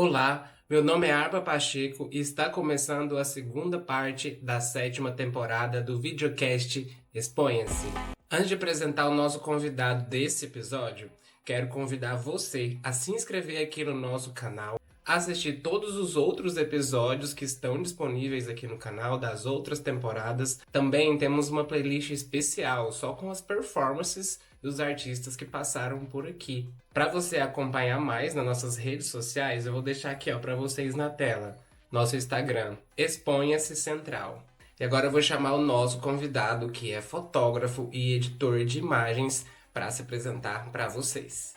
Olá, meu nome é Arba Pacheco e está começando a segunda parte da sétima temporada do videocast Exponha-se. Antes de apresentar o nosso convidado desse episódio, quero convidar você a se inscrever aqui no nosso canal, assistir todos os outros episódios que estão disponíveis aqui no canal das outras temporadas. Também temos uma playlist especial só com as performances dos artistas que passaram por aqui. Para você acompanhar mais nas nossas redes sociais, eu vou deixar aqui para vocês na tela nosso Instagram, Exponha-se Central. E agora eu vou chamar o nosso convidado, que é fotógrafo e editor de imagens, para se apresentar para vocês.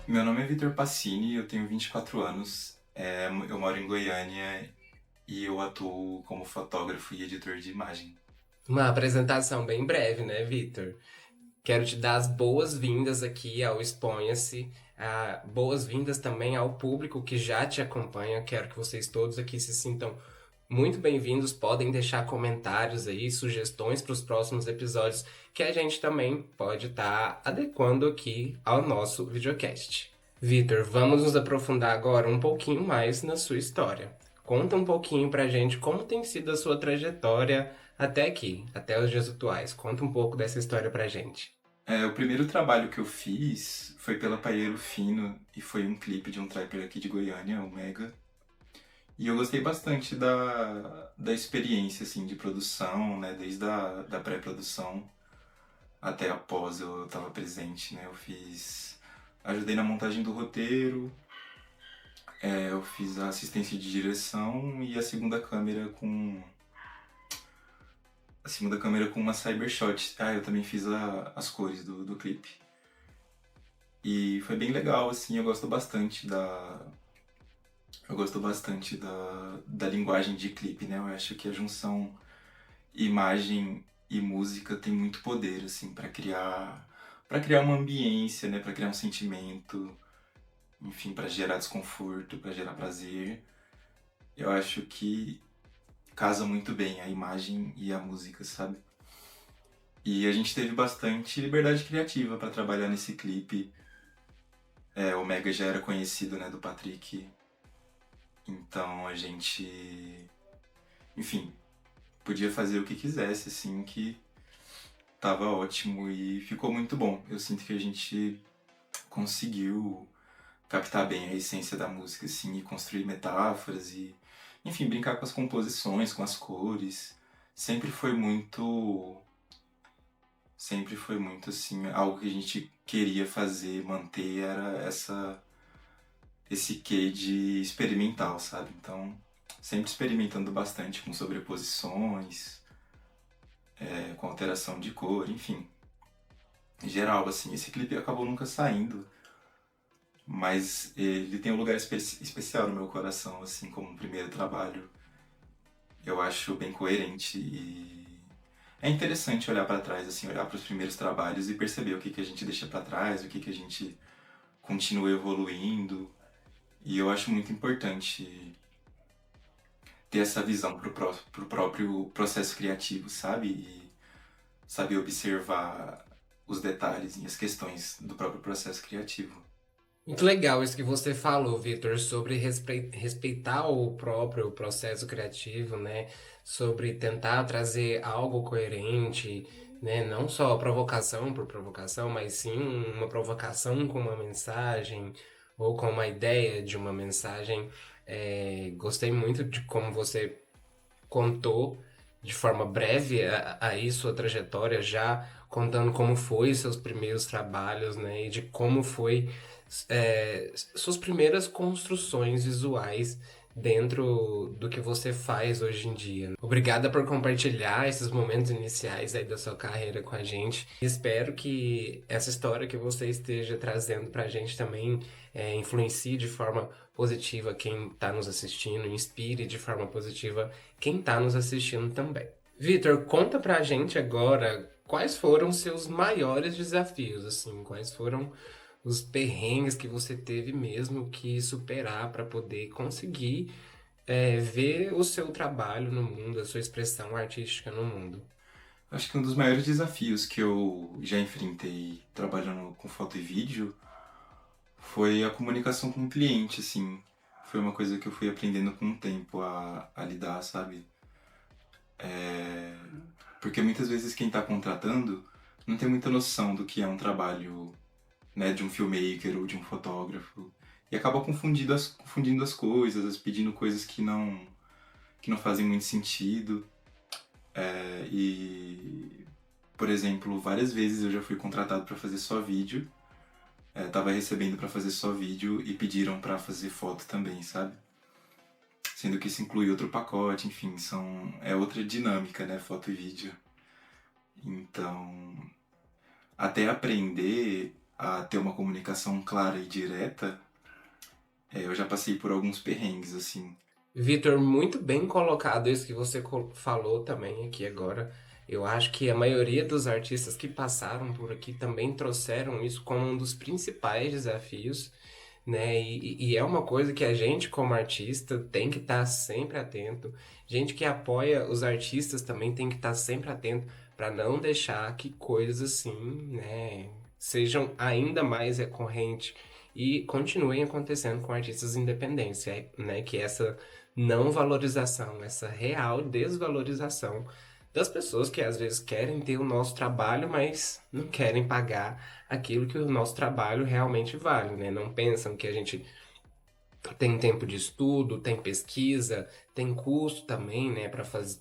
Meu nome é Vitor Passini, eu tenho 24 anos, eu moro em Goiânia e eu atuo como fotógrafo e editor de imagem. Uma apresentação bem breve, né, Vitor? Quero te dar as boas-vindas aqui ao Exponha-se, boas-vindas também ao público que já te acompanha. Quero que vocês todos aqui se sintam muito bem-vindos. Podem deixar comentários aí, sugestões para os próximos episódios, que a gente também pode estar adequando aqui ao nosso videocast. Vitor, vamos nos aprofundar agora um pouquinho mais na sua história. Conta um pouquinho pra gente como tem sido a sua trajetória até aqui, até os dias atuais. Conta um pouco dessa história pra gente. O primeiro trabalho que eu fiz foi pela Paieiro Fino e foi um clipe de um trapper aqui de Goiânia, o Mega. E eu gostei bastante da experiência assim, de produção, né? Desde da pré-produção até após eu estava presente, né? Ajudei na montagem do roteiro, eu fiz a assistência de direção e a segunda câmera com uma Cybershot. Eu também fiz as cores do clipe. E foi bem legal, assim, eu gosto bastante da linguagem de clipe, né? Eu acho que a junção imagem e música tem muito poder, assim, para criar uma ambiência, né? Para criar um sentimento, enfim, para gerar desconforto, para gerar prazer. Eu acho que casa muito bem a imagem e a música, sabe? E a gente teve bastante liberdade criativa para trabalhar nesse clipe. O Mega já era conhecido, né, do Patrick. Então a gente, enfim, podia fazer o que quisesse, assim, que tava ótimo e ficou muito bom. Eu sinto que a gente conseguiu captar bem a essência da música, assim, e construir metáforas e, enfim, brincar com as composições, com as cores. Sempre foi muito, sempre foi muito, assim, algo que a gente queria fazer, manter, era esse quê de experimental, sabe? Então, sempre experimentando bastante com sobreposições, com alteração de cor, enfim. Em geral, assim, esse clipe acabou nunca saindo, mas ele tem um lugar especial no meu coração, assim, como um primeiro trabalho. Eu acho bem coerente e é interessante olhar para trás, assim, olhar para os primeiros trabalhos e perceber o que a gente deixa para trás, o que a gente continua evoluindo. E eu acho muito importante ter essa visão pro próprio processo criativo, sabe? E saber observar os detalhes e as questões do próprio processo criativo. Muito legal isso que você falou, Vitor, sobre respeitar o próprio processo criativo, né? Sobre tentar trazer algo coerente, né? Não só provocação por provocação, mas sim uma provocação com uma mensagem ou com uma ideia de uma mensagem. Gostei muito de como você contou de forma breve aí sua trajetória, já contando como foi seus primeiros trabalhos, né, e de como foi suas primeiras construções visuais dentro do que você faz hoje em dia. Obrigada por compartilhar esses momentos iniciais aí da sua carreira com a gente. Espero que essa história que você esteja trazendo pra gente também influencie de forma positiva quem está nos assistindo, inspire de forma positiva quem está nos assistindo também. Vitor, conta pra gente agora quais foram seus maiores desafios, assim, quais foram os perrengues que você teve mesmo que superar para poder conseguir ver o seu trabalho no mundo, a sua expressão artística no mundo. Acho que um dos maiores desafios que eu já enfrentei trabalhando com foto e vídeo foi a comunicação com o cliente, assim. Foi uma coisa que eu fui aprendendo com o tempo a lidar, sabe? Porque muitas vezes quem está contratando não tem muita noção do que é um trabalho, né, de um filmmaker ou de um fotógrafo. E acaba confundindo as coisas, pedindo coisas que não fazem muito sentido. E, por exemplo, várias vezes eu já fui contratado para fazer só vídeo. Tava recebendo para fazer só vídeo e pediram para fazer foto também, sabe? Sendo que isso inclui outro pacote, enfim, é outra dinâmica, né, foto e vídeo. Então, até aprender a ter uma comunicação clara e direta, eu já passei por alguns perrengues, assim. Vitor, muito bem colocado isso que você falou também aqui agora. Eu acho que a maioria dos artistas que passaram por aqui também trouxeram isso como um dos principais desafios, né? E é uma coisa que a gente, como artista, tem que estar sempre atento. Gente que apoia os artistas também tem que estar sempre atento para não deixar que coisas assim, né, sejam ainda mais recorrentes e continuem acontecendo com artistas independentes, né? Que essa não valorização, essa real desvalorização das pessoas que às vezes querem ter o nosso trabalho, mas não querem pagar aquilo que o nosso trabalho realmente vale, né? Não pensam que a gente tem tempo de estudo, tem pesquisa, tem custo também, né,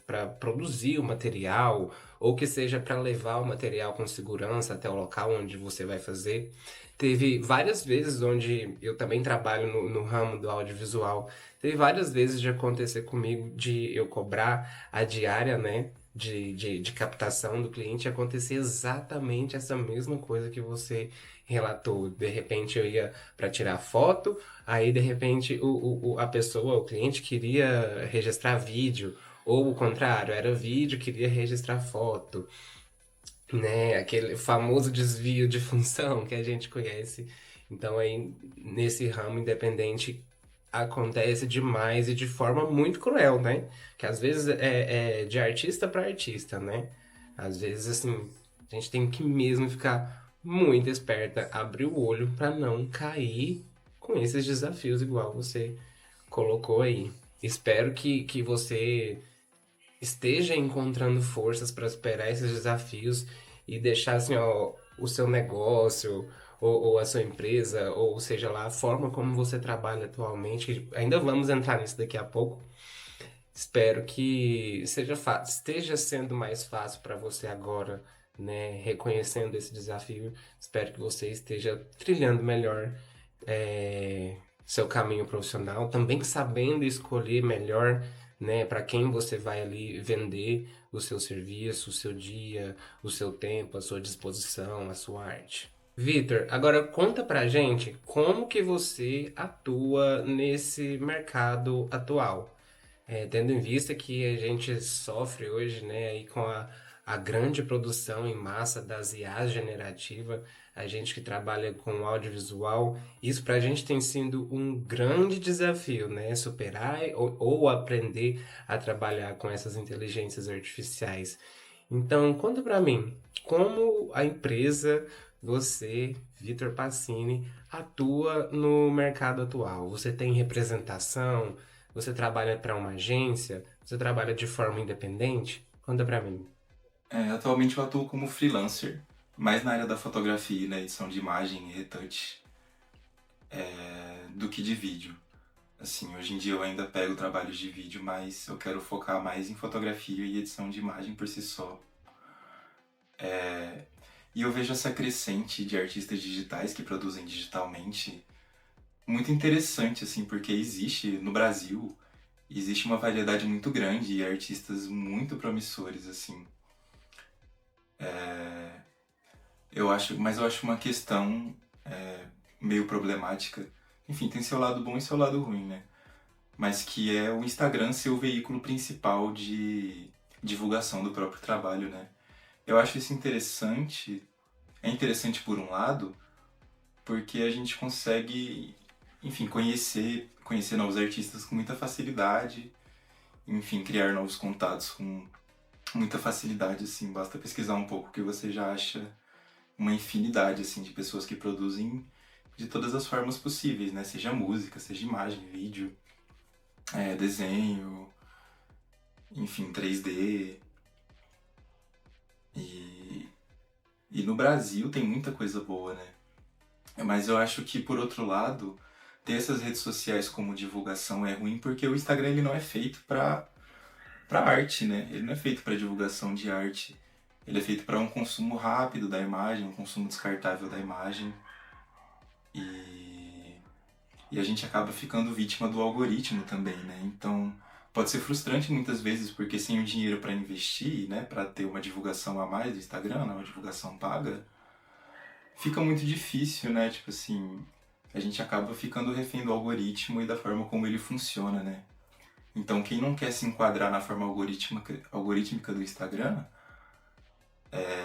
para produzir o material, ou que seja para levar o material com segurança até o local onde você vai fazer. Teve várias vezes onde eu também trabalho no ramo do audiovisual, teve várias vezes de acontecer comigo de eu cobrar a diária, né, de captação do cliente, acontecer exatamente essa mesma coisa que você relatou. De repente eu ia para tirar foto. Aí, de repente, a pessoa, o cliente, queria registrar vídeo, ou o contrário, era vídeo, queria registrar foto, né? Aquele famoso desvio de função que a gente conhece. Então, aí, nesse ramo independente, acontece demais e de forma muito cruel, né? Que às vezes é de artista para artista, né? Às vezes, assim, a gente tem que mesmo ficar muito esperta, abrir o olho para não cair com esses desafios, igual você colocou aí. Espero que você esteja encontrando forças para superar esses desafios e deixar assim, ó, o seu negócio ou a sua empresa, ou seja lá, a forma como você trabalha atualmente. Ainda vamos entrar nisso daqui a pouco. Espero que esteja sendo mais fácil para você agora, né? Reconhecendo esse desafio. Espero que você esteja trilhando melhor seu caminho profissional, também sabendo escolher melhor, né, para quem você vai ali vender o seu serviço, o seu dia, o seu tempo, a sua disposição, a sua arte. Vitor, agora conta pra gente como que você atua nesse mercado atual. Tendo em vista que a gente sofre hoje, né, aí com a grande produção em massa das IAs generativa, a gente que trabalha com audiovisual, isso para a gente tem sido um grande desafio, né, superar ou aprender a trabalhar com essas inteligências artificiais. Então, conta para mim, como a empresa, você, Vitor Passini, atua no mercado atual? Você tem representação? Você trabalha para uma agência? Você trabalha de forma independente? Conta pra mim. Atualmente eu atuo como freelancer, mais na área da fotografia, né, edição de imagem e retouch, do que de vídeo. Assim, hoje em dia eu ainda pego trabalhos de vídeo, mas eu quero focar mais em fotografia e edição de imagem por si só. E eu vejo essa crescente de artistas digitais que produzem digitalmente muito interessante, assim, porque existe no Brasil, existe uma variedade muito grande e artistas muito promissores, assim. Mas eu acho uma questão meio problemática. Enfim, tem seu lado bom e seu lado ruim, né? Mas que é o Instagram ser o veículo principal de divulgação do próprio trabalho, né? Eu acho isso interessante. É interessante por um lado, porque a gente consegue, enfim, conhecer novos artistas com muita facilidade, enfim, criar novos contatos muita facilidade, assim, basta pesquisar um pouco que você já acha uma infinidade, assim, de pessoas que produzem de todas as formas possíveis, né? Seja música, seja imagem, vídeo, desenho, enfim, 3D. E, e no Brasil tem muita coisa boa, né? Mas eu acho que, por outro lado, ter essas redes sociais como divulgação é ruim porque o Instagram ele não é feito para arte, né? Ele não é feito para divulgação de arte. Ele é feito para um consumo rápido da imagem, um consumo descartável da imagem. E, e a gente acaba ficando vítima do algoritmo também, né? Então, pode ser frustrante muitas vezes porque sem o dinheiro para investir, né, para ter uma divulgação a mais do Instagram, né, uma divulgação paga, fica muito difícil, né? Tipo assim, a gente acaba ficando refém do algoritmo e da forma como ele funciona, né? Então, quem não quer se enquadrar na forma algorítmica do Instagram,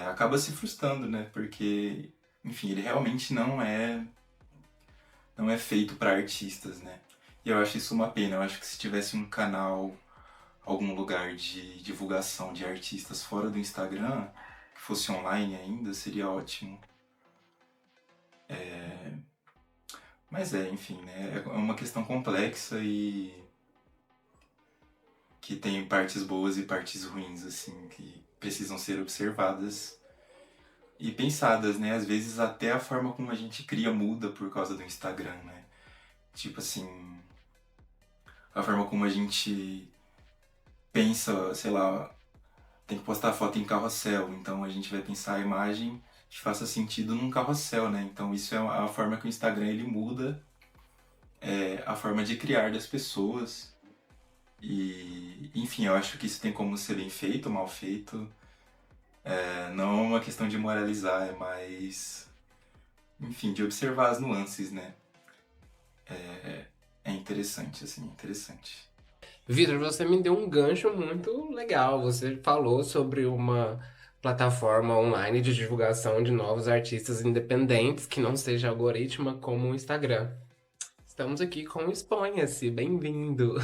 acaba se frustrando, né? Porque, enfim, ele realmente não é feito para artistas, né? E eu acho isso uma pena. Eu acho que se tivesse um canal, algum lugar de divulgação de artistas fora do Instagram, que fosse online ainda, seria ótimo. Mas enfim, né? É uma questão complexa e que tem partes boas e partes ruins, assim, que precisam ser observadas e pensadas, né? Às vezes até a forma como a gente cria muda por causa do Instagram, né? Tipo assim, a forma como a gente pensa, sei lá, tem que postar foto em carrossel, então a gente vai pensar a imagem que faça sentido num carrossel, né? Então isso é a forma que o Instagram ele muda, a forma de criar das pessoas. E, enfim, eu acho que isso tem como ser bem feito, mal feito. Não é uma questão de moralizar, é mais, enfim, de observar as nuances, né? É interessante, assim, interessante. Vitor, você me deu um gancho muito legal. Você falou sobre uma plataforma online de divulgação de novos artistas independentes que não seja algorítmica como o Instagram. Estamos aqui com o Exponha-se, bem-vindo.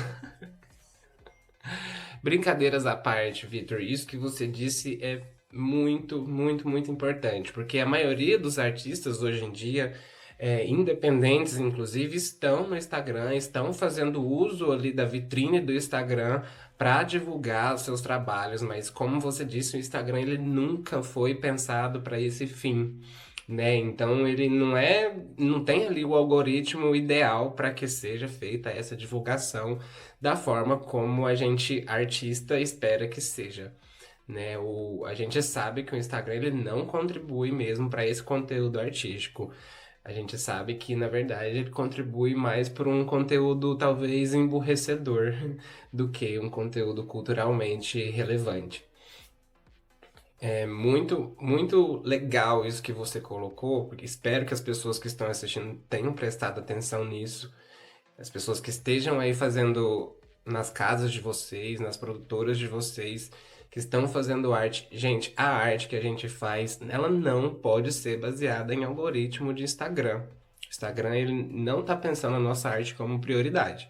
Brincadeiras à parte, Vitor, isso que você disse é muito, muito, muito importante, porque a maioria dos artistas hoje em dia, independentes inclusive, estão no Instagram, estão fazendo uso ali da vitrine do Instagram para divulgar os seus trabalhos, mas como você disse, o Instagram ele nunca foi pensado para esse fim. Né? Então ele não tem ali o algoritmo ideal para que seja feita essa divulgação da forma como a gente artista espera que seja, né? A gente sabe que o Instagram ele não contribui mesmo para esse conteúdo artístico. A gente sabe que, na verdade, ele contribui mais por um conteúdo talvez emburrecedor do que um conteúdo culturalmente relevante. É muito, muito legal isso que você colocou, porque espero que as pessoas que estão assistindo tenham prestado atenção nisso. As pessoas que estejam aí fazendo nas casas de vocês, nas produtoras de vocês, que estão fazendo arte. Gente, a arte que a gente faz, ela não pode ser baseada em algoritmo de Instagram. O Instagram, ele não está pensando a nossa arte como prioridade.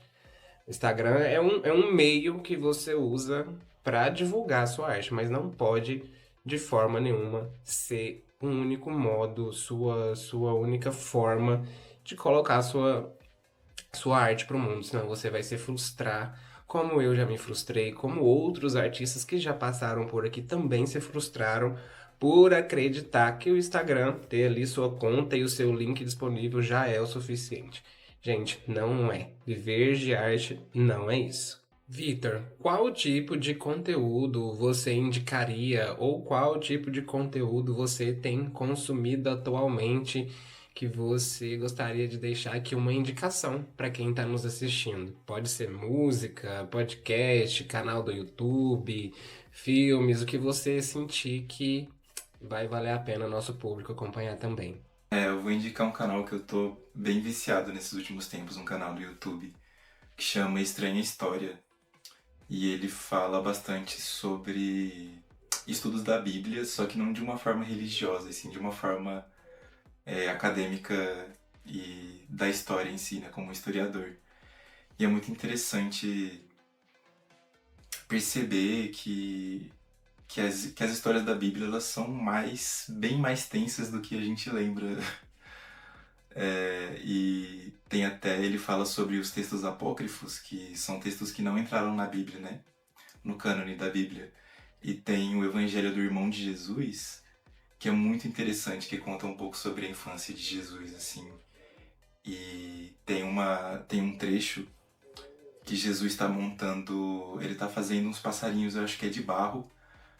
O Instagram é um meio que você usa para divulgar a sua arte, mas não pode, de forma nenhuma, ser um único modo, sua única forma de colocar sua arte para o mundo, senão você vai se frustrar, como eu já me frustrei, como outros artistas que já passaram por aqui também se frustraram por acreditar que o Instagram, ter ali sua conta e o seu link disponível já é o suficiente. Gente, não é. Viver de arte não é isso. Vitor, qual tipo de conteúdo você indicaria ou qual tipo de conteúdo você tem consumido atualmente que você gostaria de deixar aqui uma indicação para quem está nos assistindo? Pode ser música, podcast, canal do YouTube, filmes, o que você sentir que vai valer a pena nosso público acompanhar também. Eu vou indicar um canal que eu tô bem viciado nesses últimos tempos, um canal do YouTube, que chama Estranha História. E ele fala bastante sobre estudos da Bíblia, só que não de uma forma religiosa, assim, de uma forma acadêmica e da história em si, né, como historiador. E é muito interessante perceber que que as histórias da Bíblia elas são bem mais tensas do que a gente lembra. E tem até, ele fala sobre os textos apócrifos, que são textos que não entraram na Bíblia, né? No cânone da Bíblia. E tem o Evangelho do Irmão de Jesus, que é muito interessante, que conta um pouco sobre a infância de Jesus, assim. E tem um trecho que Jesus está montando, ele está fazendo uns passarinhos, eu acho que é de barro,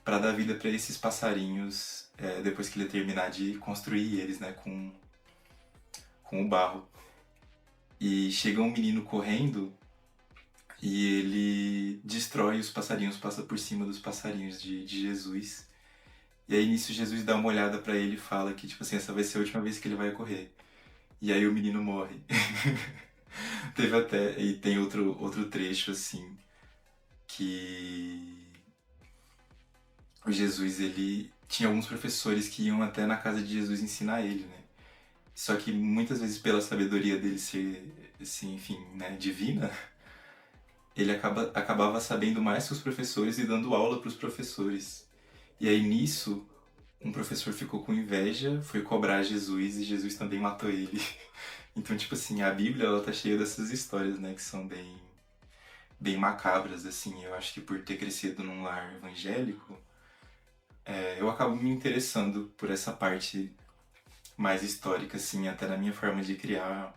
para dar vida para esses passarinhos depois que ele terminar de construir eles, né, com o barro. E chega um menino correndo e ele destrói os passarinhos, passa por cima dos passarinhos de Jesus. E aí nisso Jesus dá uma olhada pra ele e fala que, tipo assim, essa vai ser a última vez que ele vai correr. E aí o menino morre. Teve até. E tem outro trecho, assim, que o Jesus, ele. Tinha alguns professores que iam até na casa de Jesus ensinar ele, né? Só que muitas vezes, pela sabedoria dele ser, assim, enfim, né, divina, ele acabava sabendo mais que os professores e dando aula para os professores. E aí nisso, um professor ficou com inveja, foi cobrar Jesus e Jesus também matou ele. Então, tipo assim, a Bíblia ela tá cheia dessas histórias, né, que são bem macabras, assim. Eu acho que por ter crescido num lar evangélico, eu acabo me interessando por essa parte mais histórica, assim, até na minha forma de criar,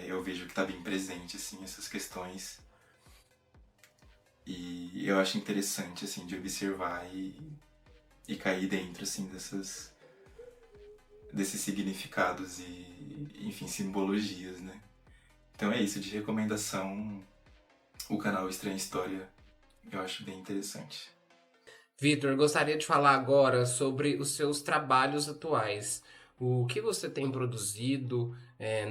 eu vejo que tá bem presente, assim, essas questões. E eu acho interessante, assim, de observar e cair dentro, assim, desses significados e, enfim, simbologias, né? Então é isso, de recomendação, o canal Estranha História eu acho bem interessante. Vitor, gostaria de falar agora sobre os seus trabalhos atuais. O que você tem produzido,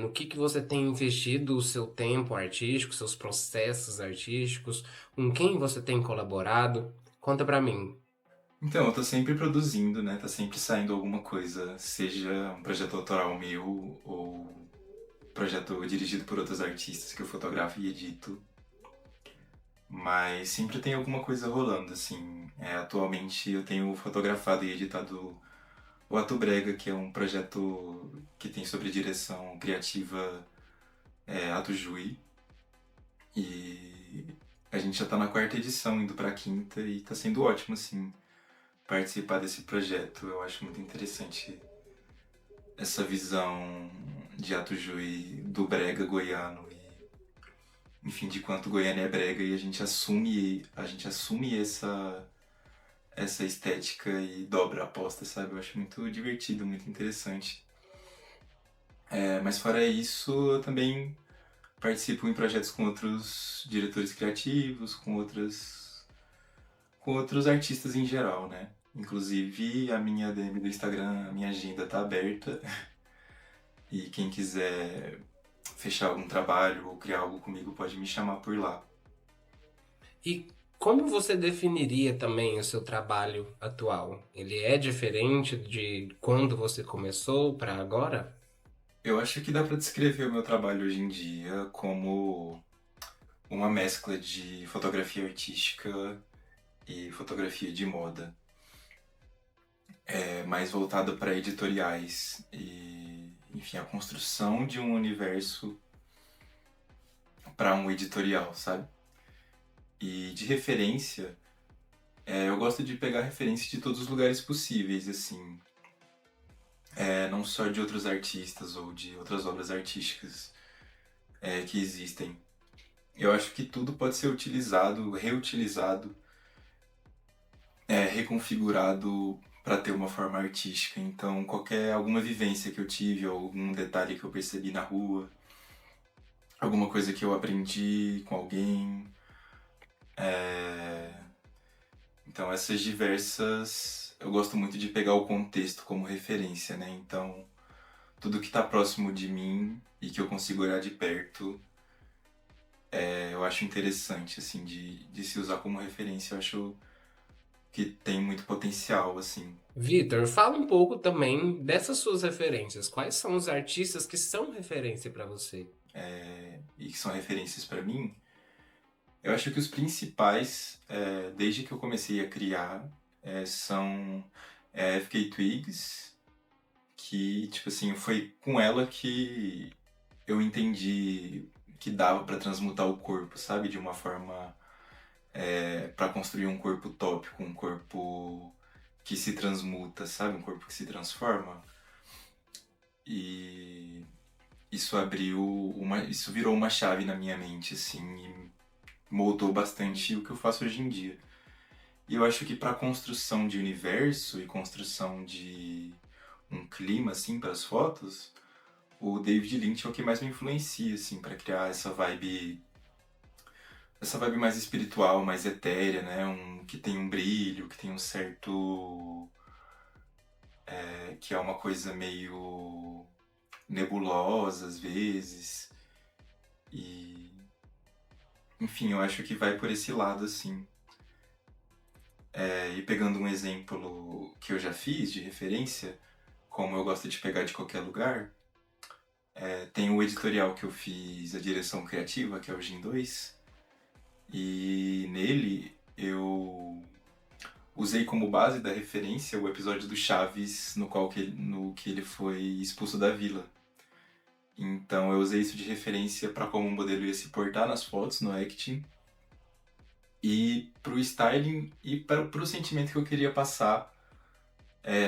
no que você tem investido o seu tempo artístico, seus processos artísticos, com quem você tem colaborado? Conta pra mim. Então, eu tô sempre produzindo, né? Tá sempre saindo alguma coisa, seja um projeto autoral meu ou projeto dirigido por outros artistas que eu fotografo e edito. Mas sempre tem alguma coisa rolando, assim. Atualmente eu tenho fotografado e editado o Ato Brega, que é um projeto que tem sobre direção criativa Ato Jui. E a gente já tá na quarta edição, indo pra quinta, e tá sendo ótimo, assim, participar desse projeto. Eu acho muito interessante essa visão de Ato Jui do brega goiano e, enfim, de quanto Goiânia é brega e a gente assume essa estética e dobra a aposta, sabe? Eu acho muito divertido, muito interessante. Mas fora isso, eu também participo em projetos com outros diretores criativos, com outros artistas em geral, né? Inclusive a minha DM do Instagram, a minha agenda tá aberta e quem quiser fechar algum trabalho ou criar algo comigo pode me chamar por lá. E como você definiria também o seu trabalho atual? Ele é diferente de quando você começou para agora? Eu acho que dá pra descrever o meu trabalho hoje em dia como uma mescla de fotografia artística e fotografia de moda, mais voltada para editoriais e, enfim, a construção de um universo para um editorial, sabe? E de referência, eu gosto de pegar referência de todos os lugares possíveis, assim, não só de outros artistas ou de outras obras artísticas que existem. Eu acho que tudo pode ser utilizado, reutilizado, reconfigurado para ter uma forma artística. Então, alguma vivência que eu tive, ou algum detalhe que eu percebi na rua, alguma coisa que eu aprendi com alguém, então essas diversas, eu gosto muito de pegar o contexto como referência, né? Então, tudo que está próximo de mim e que eu consigo olhar de perto, eu acho interessante, assim, de se usar como referência. Eu acho que tem muito potencial, assim. Vitor, fala um pouco também dessas suas referências. Quais são os artistas que são referência para você? E que são referências para mim. Eu acho que os principais, desde que eu comecei a criar, são FK Twigs, que, tipo assim, foi com ela que eu entendi que dava pra transmutar o corpo, sabe? De uma forma para construir um corpo tópico, um corpo que se transmuta, sabe? Um corpo que se transforma. E isso virou uma chave na minha mente, assim, e moldou bastante o que eu faço hoje em dia. E eu acho que para construção de universo e construção de um clima, assim, para as fotos, o David Lynch é o que mais me influencia, assim, para criar essa vibe mais espiritual, mais etérea, né? Que tem um brilho, que tem um certo. Que é uma coisa meio nebulosa às vezes. E. Enfim, eu acho que vai por esse lado, assim. E pegando um exemplo que eu já fiz de referência, como eu gosto de pegar de qualquer lugar, tem o editorial que eu fiz, a direção criativa, que é o Gin 2, e nele eu usei como base da referência o episódio do Chaves no que ele foi expulso da vila. Então eu usei isso de referência para como o modelo ia se portar nas fotos, no acting, e pro styling e pro sentimento que eu queria passar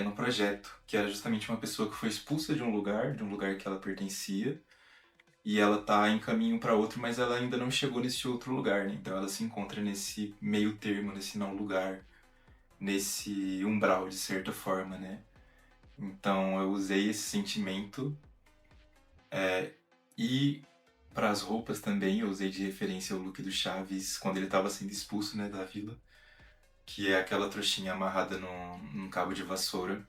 no projeto, que era justamente uma pessoa que foi expulsa de um lugar que ela pertencia, e ela tá em caminho para outro, mas ela ainda não chegou nesse outro lugar, né? Então ela se encontra nesse meio termo, nesse não lugar, nesse umbral de certa forma, né? Então eu usei esse sentimento e para as roupas também eu usei de referência o look do Chaves quando ele estava sendo expulso, né, da vila, que é aquela trouxinha amarrada num cabo de vassoura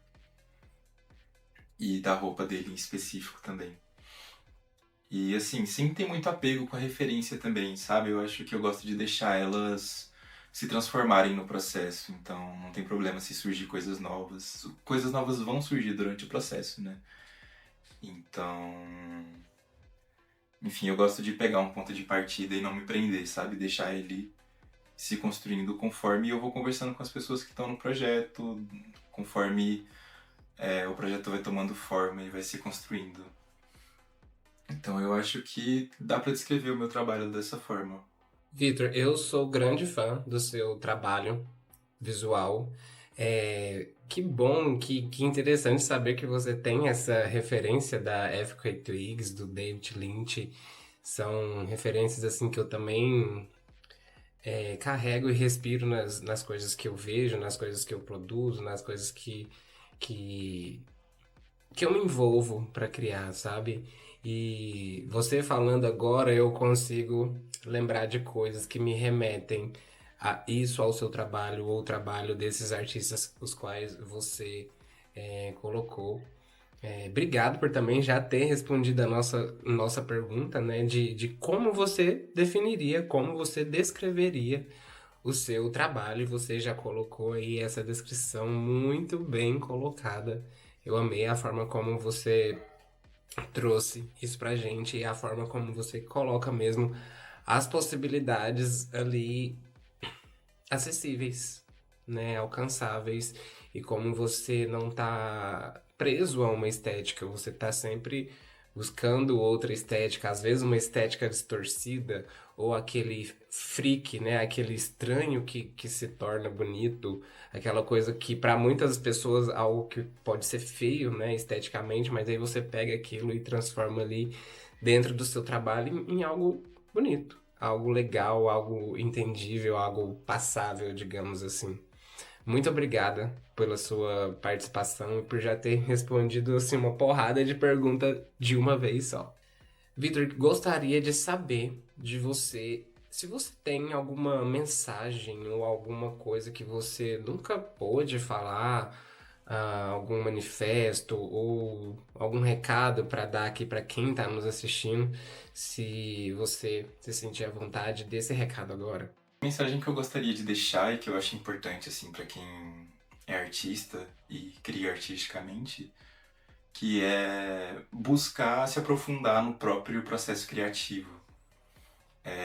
e da roupa dele em específico também. E assim, sempre tem muito apego com a referência também, sabe? Eu acho que eu gosto de deixar elas se transformarem no processo, então não tem problema se surgir coisas novas. Coisas novas vão surgir durante o processo, né? Então, enfim, eu gosto de pegar um ponto de partida e não me prender, sabe? Deixar ele se construindo conforme eu vou conversando com as pessoas que estão no projeto, conforme o projeto vai tomando forma e vai se construindo. Então eu acho que dá pra descrever o meu trabalho dessa forma. Vitor, eu sou grande fã do seu trabalho visual. Que bom, que interessante saber que você tem essa referência da F.K. Twigs, do David Lynch. São referências assim que eu também carrego e respiro nas coisas que eu vejo, nas coisas que eu produzo, nas coisas que, que eu me envolvo para criar, sabe? E você falando agora, eu consigo lembrar de coisas que me remetem a isso, ao seu trabalho, ou ao trabalho desses artistas os quais você colocou. Obrigado por também já ter respondido a nossa pergunta, né? De como você definiria, como você descreveria o seu trabalho. E você já colocou aí essa descrição muito bem colocada. Eu amei a forma como você trouxe isso pra gente e a forma como você coloca mesmo as possibilidades ali acessíveis, né, alcançáveis, e como você não tá preso a uma estética, você tá sempre buscando outra estética, às vezes uma estética distorcida, ou aquele freak, né, aquele estranho que se torna bonito, aquela coisa que para muitas pessoas algo que pode ser feio, né, esteticamente, mas aí você pega aquilo e transforma ali dentro do seu trabalho em algo bonito, algo legal, algo entendível, algo passável, digamos assim. Muito obrigada pela sua participação e por já ter respondido assim uma porrada de perguntas de uma vez só. Vitor, gostaria de saber de você se você tem alguma mensagem ou alguma coisa que você nunca pôde falar, algum manifesto ou algum recado para dar aqui para quem está nos assistindo, se você se sentir à vontade desse recado agora. A mensagem que eu gostaria de deixar e que eu acho importante assim para quem é artista e cria artisticamente, que é buscar se aprofundar no próprio processo criativo.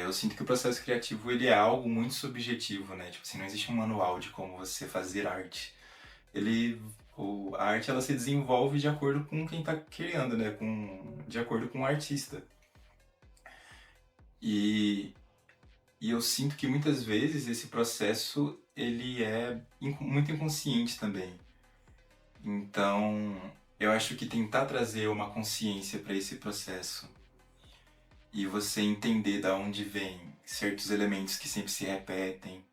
Eu sinto que o processo criativo ele é algo muito subjetivo, né? Tipo assim, não existe um manual de como você fazer arte. A arte ela se desenvolve de acordo com quem está criando, né? De acordo com o artista. E, e eu sinto que muitas vezes esse processo ele é muito inconsciente também. Então, eu acho que tentar trazer uma consciência para esse processo e você entender da onde vem certos elementos que sempre se repetem,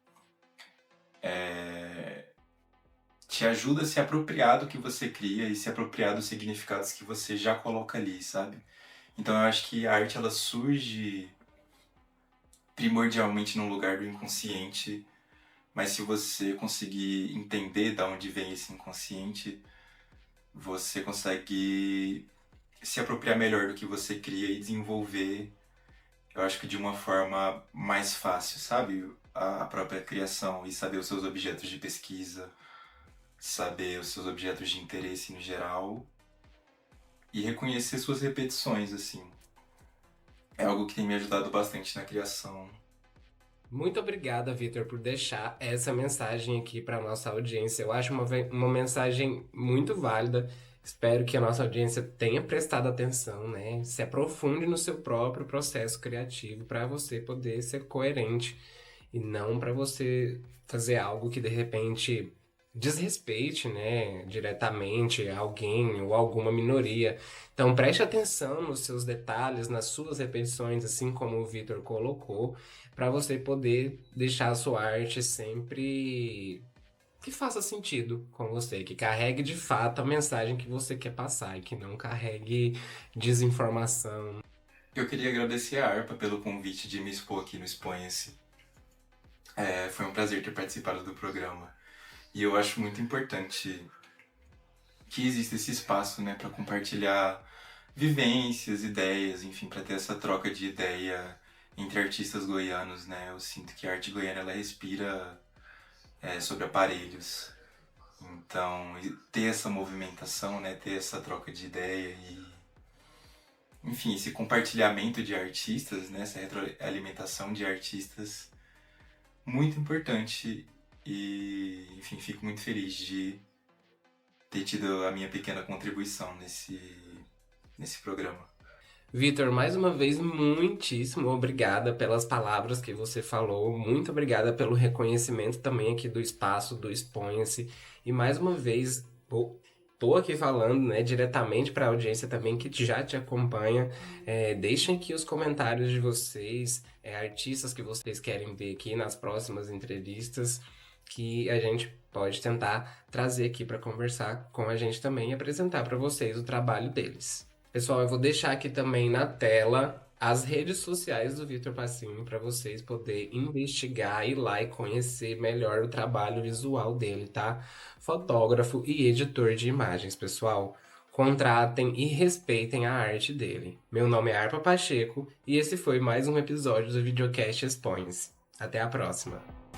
te ajuda a se apropriar do que você cria e se apropriar dos significados que você já coloca ali, sabe? Então eu acho que a arte ela surge primordialmente num lugar do inconsciente, mas se você conseguir entender da onde vem esse inconsciente, você consegue se apropriar melhor do que você cria e desenvolver, eu acho que de uma forma mais fácil, sabe? A própria criação e saber os seus objetos de pesquisa, saber os seus objetos de interesse no geral e reconhecer suas repetições, assim. É algo que tem me ajudado bastante na criação. Muito obrigada, Vitor, por deixar essa mensagem aqui para nossa audiência. Eu acho uma mensagem muito válida. Espero que a nossa audiência tenha prestado atenção, né? Se aprofunde no seu próprio processo criativo para você poder ser coerente e não para você fazer algo que de repente desrespeite, né, diretamente alguém ou alguma minoria. Então preste atenção nos seus detalhes, nas suas repetições, assim como o Vitor colocou, para você poder deixar a sua arte sempre que faça sentido com você, que carregue de fato a mensagem que você quer passar e que não carregue desinformação. Eu queria agradecer a Arpa pelo convite de me expor aqui no Exponha-se. Foi um prazer ter participado do programa. E eu acho muito importante que exista esse espaço, né, para compartilhar vivências, ideias, enfim, para ter essa troca de ideia entre artistas goianos, né? Eu sinto que a arte goiana ela respira sobre aparelhos. Então, ter essa movimentação, né, ter essa troca de ideia e, enfim, esse compartilhamento de artistas, né, essa retroalimentação de artistas, muito importante e, enfim, fico muito feliz de ter tido a minha pequena contribuição nesse programa. Vitor, mais uma vez, muitíssimo obrigada pelas palavras que você falou. Muito obrigada pelo reconhecimento também aqui do espaço, do Exponha-se. E mais uma vez, tô aqui falando, né, diretamente para a audiência também que já te acompanha. Deixem aqui os comentários de vocês, artistas que vocês querem ver aqui nas próximas entrevistas, que a gente pode tentar trazer aqui para conversar com a gente também e apresentar para vocês o trabalho deles. Pessoal, eu vou deixar aqui também na tela as redes sociais do Vitor Passinho para vocês poderem investigar, ir lá e conhecer melhor o trabalho visual dele, tá? Fotógrafo e editor de imagens, pessoal. Contratem e respeitem a arte dele. Meu nome é Arpa Pacheco e esse foi mais um episódio do Videocast Expõe-se. Até a próxima!